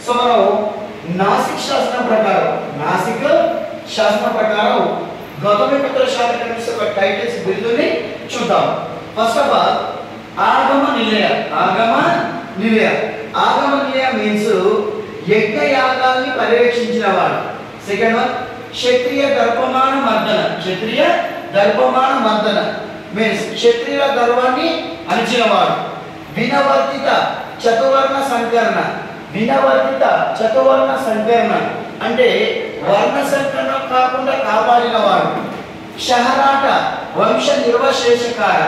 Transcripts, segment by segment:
So మనం నాసిక్ శాసనం ప్రకారం గౌతమిపుత్ర శాతకర్ణి యొక్క టైటిల్స్ బిరుదుని చూద్దాం. First of all Agama Nilaya means యజ్ఞ యాగాల్ని పర్యవేక్షించిన వాడు. సెకండ్ వన్ క్షత్రియ దర్పమాన మర్దన మీన్స్ క్షత్రియుల గర్వాన్ని అణిచినవాడు. వినవర్తిత చతువర్ణ సంకరణ అంటే వర్ణ సంకరణ కాకుండా కాపాడినవాడు. షహరాట వంశ నిర్వశేషకార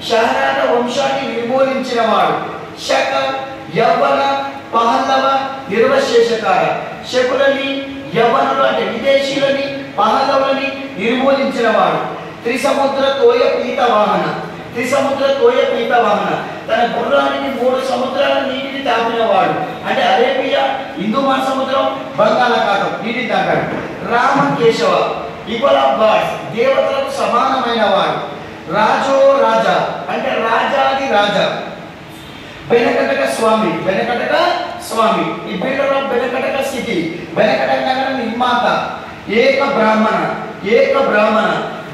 షహరాట వంశాన్ని నిర్మూలించినవాడు. శక యవ్వన పహల్లవ నిర్వశేషకార శకులని యవ్వనులు అంటే విదేశీయులని పహల్లవులని నిర్మూలించినవాడు. త్రిసముద్ర తోయ పీత వాహన తన గుర్రానికి 3 సముద్రాల నీటిని తాపినవాడు. అంటే అరేబియా, హిందూ మహాసముద్రం, బంగాళాఖాతం నీటిని తాకాడు. రామకేశవ ఈక్వల్ ఆఫ్ గాడ్స్ దేవతలకు సమానమైన వాడు. రాజా అంటే రాజాది రాజా. వెనకటక స్వామి ఈ బిల్డర్ ఆఫ్ వెనకటక సిటీ వెనకటక నగర నిర్మాత. ఏక బ్రాహ్మణ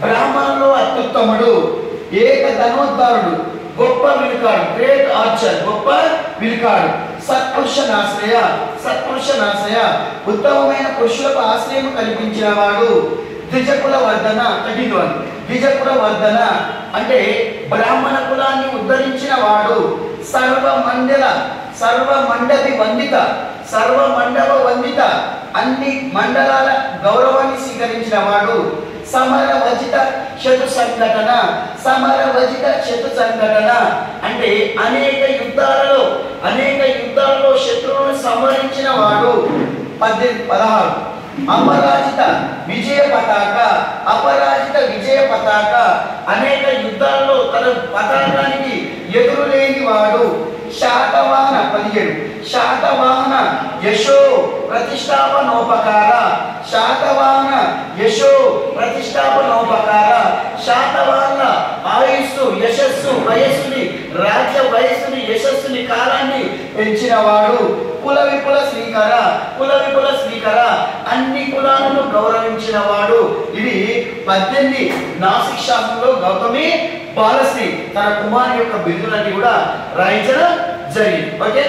బ్రాహ్మణులో అత్యుత్తముడు. ఏక ధనోద్ధారుడు గొప్ప విలుకాడు గ్రేట్ ఆర్చర్ గొప్ప విలుకాడు. సత్పురుష నాశయ ఉత్తమమైన పురుషులకు ఆశ్రయం కల్పించిన వాడు. ద్విజకుల వర్ధన అంటే బ్రాహ్మణ కులాన్ని ఉద్ధరించిన వాడు. సర్వమండప వందిత అన్ని మండలాల గౌరవాన్ని స్వీకరించిన వాడు. సమర వజిత శతు సంఘటన అంటే అనేక యుద్ధాలలో శత్రువులను సంహరించిన వాడు. 16 అపరాజిత విజయ పతాక అనేక యుద్ధాలలో తన పతాకానికి ఎదురులేని వాడు. శాతవాహన 17 శాతవాహన యశో ప్రతిష్టాపనోపకార శాతవాహన ఆయుస్సు వయస్సుని రాజ్య వయస్సుని యశస్సుని కాలాన్ని పెంచినవాడు. కుల విపుల శ్రీకర అన్ని కులాలను గౌరవించిన వాడు. ఇవి 18 నాసిక్ శాసనంలో గౌతమి బాలశ్రీ తన కుమారి యొక్క బిరుదులన్నీ కూడా రాయించడం జరిగింది. ఓకే.